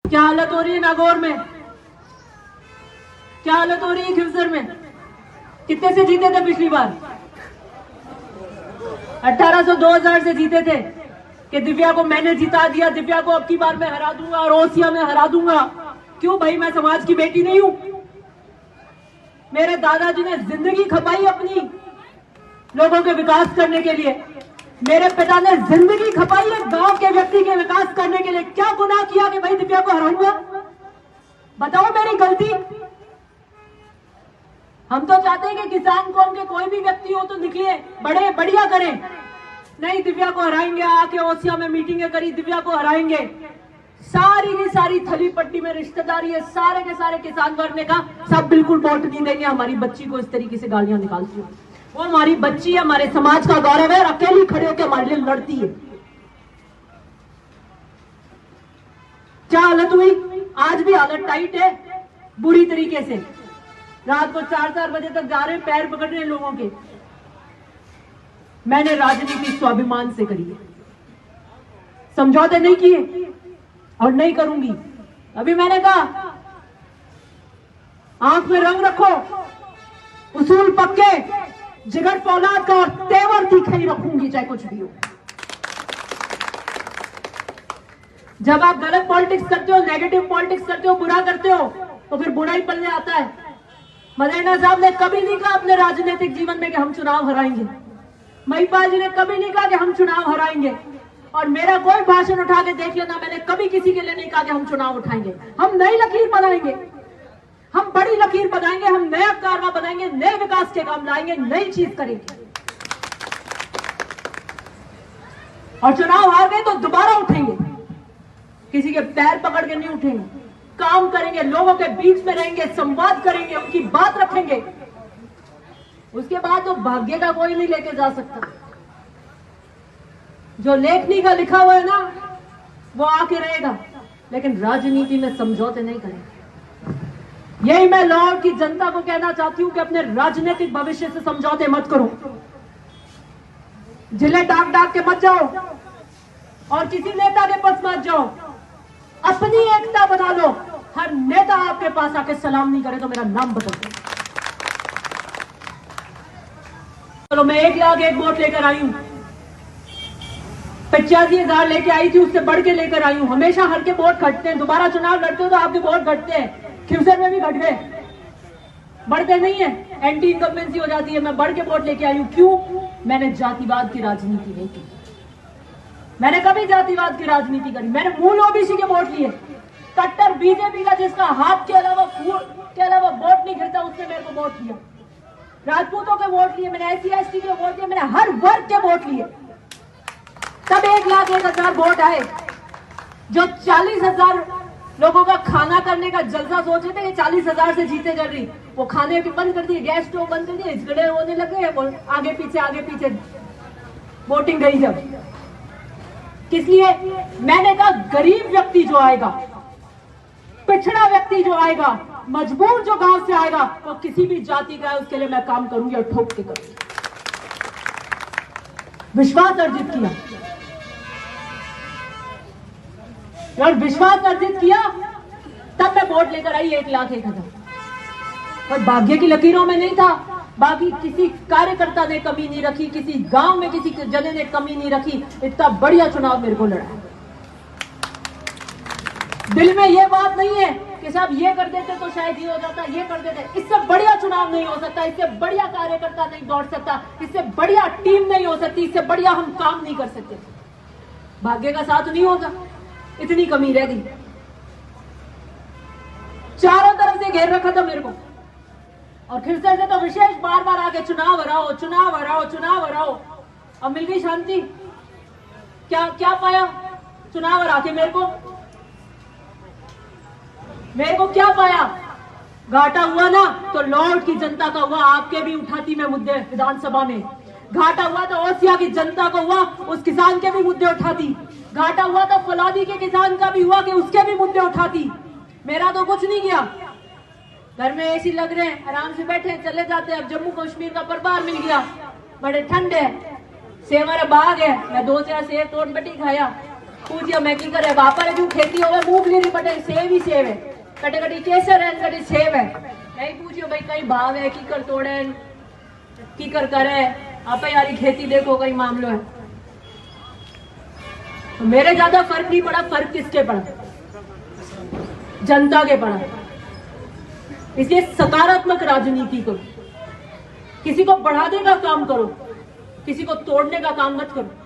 क्या हालत हो रही है नागौर में, क्या हालत हो रही है खिवसर में। कितने से जीते थे पिछली बार? 1800 2000 से जीते थे कि दिव्या को मैंने जिता दिया, दिव्या को अब की बार मैं हरा दूंगा और ओसिया में हरा दूंगा। क्यों भाई, मैं समाज की बेटी नहीं हूं? मेरे दादाजी ने जिंदगी खपाई अपनी लोगों के विकास करने के लिए। मेरे पिता ने जिंदगी खपाई है गांव के व्यक्ति के विकास करने के लिए। क्या गुनाह किया कि भाई दिव्या को हराऊंगा? बताओ मेरी गलती। हम तो चाहते हैं कि किसान कौम के कोई भी व्यक्ति हो तो निकले, बड़े बढ़िया करें। नहीं, दिव्या को हराएंगे, आके ओसिया में मीटिंगें करी, दिव्या को हराएंगे। सारी की सारी थली पट्टी में रिश्तेदारी है, सारे के सारे किसान वर्ग ने कहा सब बिल्कुल वोट नहीं देंगे हमारी बच्ची को। इस तरीके से गालियां निकालती है। वो हमारी बच्ची है, हमारे समाज का गौरव है और अकेली खड़े होकर हमारे लिए लड़ती है। क्या हालत हुई? आज भी हालत टाइट है बुरी तरीके से। रात को 4-4 बजे तक जा रहे हैं, पैर पकड़ रहे हैं लोगों के। मैंने राजनीति स्वाभिमान से करी है, समझौते नहीं किए और नहीं करूंगी। अभी मैंने कहा आंख में रंग रखो, उसूल पक्के, जिगर फौलाद का और तेवर तीखे ही रखूंगी चाहे कुछ भी हो। जब आप गलत पॉलिटिक्स करते हो, नेगेटिव पॉलिटिक्स करते हो, बुरा करते हो तो फिर बुरा ही पलने आता है। मदेना साहब ने कभी नहीं कहा अपने राजनीतिक जीवन में कि हम चुनाव हराएंगे। महिपाल जी ने कभी नहीं कहा कि हम चुनाव हराएंगे। और मेरा कोई भाषण उठा के देख लेना, मैंने कभी किसी के लिए नहीं कहा कि हम चुनाव उठाएंगे। हम नई लकीर बनाएंगे, हम बड़ी लकीर बनाएंगे, हम नया कारवा बनाएंगे, नए विकास के काम लाएंगे, नई चीज करेंगे। और चुनाव हार गए तो दोबारा उठेंगे, किसी के पैर पकड़ के नहीं उठेंगे। काम करेंगे, लोगों के बीच में रहेंगे, संवाद करेंगे, उनकी बात रखेंगे। उसके बाद तो भाग्य का कोई नहीं लेके जा सकता। जो लेखनी का लिखा हुआ है ना वो आके रहेगा, लेकिन राजनीति में समझौते नहीं करेंगे। यही मैं लाहौर की जनता को कहना चाहती हूं कि अपने राजनीतिक भविष्य से समझौते मत करो। जिले डाक डाक के मत जाओ और किसी नेता के पास मत जाओ। अपनी एकता बना लो। हर नेता आपके पास आके सलाम नहीं करे तो मेरा नाम बदल दो। चलो, मैं 1 लाख 1 वोट लेकर आई हूं, 85,000 लेके आई थी, उससे बढ़ के लेकर आई हूं। हमेशा हर के वोट घटते हैं, दोबारा चुनाव लड़ते हो तो आपके वोट घटते हैं। खिवसर में भी घट गए, बढ़ते नहीं है, एंटी इनकम्बेंसी हो जाती है। मैं बढ़ के वोट लेके आई हूं। क्यों? मैंने जातिवाद की राजनीति नहीं की। मैंने कभी जातिवाद की राजनीति करी? मैंने मूल ओबीसी के वोट लिए। कट्टर बीजेपी का जिसका हाथ के अलावा वोट नहीं गिरता उसने मेरे को वोट दिया। राजपूतों के वोट लिए मैंने, SC ST के वोट लिए मैंने, हर वर्ग के वोट लिए। तब 1 लाख 1 हजार वोट आए। जो 40,000 लोगों का खाना करने का जलसा सोचे थे, ये 40,000 से जीते कर रही, वो खाने के बंद कर दिए, गैस स्टोव बंद कर दिए, झगड़े होने लगे, आगे पीछे वोटिंग गई। जब किस लिए? मैंने कहा गरीब व्यक्ति जो आएगा, पिछड़ा व्यक्ति जो आएगा, मजबूर जो गांव से आएगा, वो किसी भी जाति का है, उसके लिए मैं काम करूंगी और ठोक के करूंगी। विश्वास अर्जित किया और विश्वास अर्जित किया तब मैं वोट लेकर आई 1 लाख 1 हजार। और भाग्य की लकीरों में नहीं था, बाकी किसी कार्यकर्ता ने कमी नहीं रखी, किसी गांव में किसी जने ने कमी नहीं रखी। इतना बढ़िया चुनाव मेरे को लड़ा। दिल में ये बात नहीं है कि साहब ये कर देते तो शायद ये हो जाता, ये कर देते। इससे बढ़िया चुनाव नहीं हो सकता, इससे बढ़िया कार्यकर्ता नहीं दौड़ सकता, इससे बढ़िया टीम नहीं हो सकती, इससे बढ़िया हम काम नहीं कर सकते। भाग्य का साथ नहीं होगा, इतनी कमी रह गई। चारों तरफ से घेर रखा था मेरे को। और खिवसर से तो विशेष बार बार आके चुनाव हराओ, चुनाव हराओ, चुनाव हराओ। अब मिल गई शांति। क्या क्या पाया चुनाव हरा के? मेरे को क्या पाया? घाटा हुआ ना तो लाहौर की जनता का हुआ, आपके भी उठाती मैं मुद्दे विधानसभा में। घाटा हुआ तो ओसिया की जनता को हुआ, उस किसान के भी मुद्दे उठाती। घाटा हुआ तो फलादी के किसान का भी हुआ कि उसके भी मुद्दे उठाती। मेरा तो कुछ नहीं गया। घर में AC लग रहे हैं, आराम से बैठे चले जाते हैं। अब जम्मू कश्मीर का परिवार मिल गया, बड़े ठंड है, सेवर बाग है, मैं 2 4 सेब तोड़ बटी खाया। पूछियो मैं की करे वापर जो खेती होवे मूंगफली री पटे सेव ही सेव है कटे कटे केसर है कटे सेव है नहीं पूछियो भाई कई भाव है की कर तोड़े की कर करे आप यारी खेती देखो कई मामलो है तो मेरे ज्यादा फर्क नहीं पड़ा फर्क किसके पड़ा जनता के पड़ा इसलिए सकारात्मक राजनीति करो किसी को बढ़ाने का काम करो किसी को तोड़ने का काम मत करो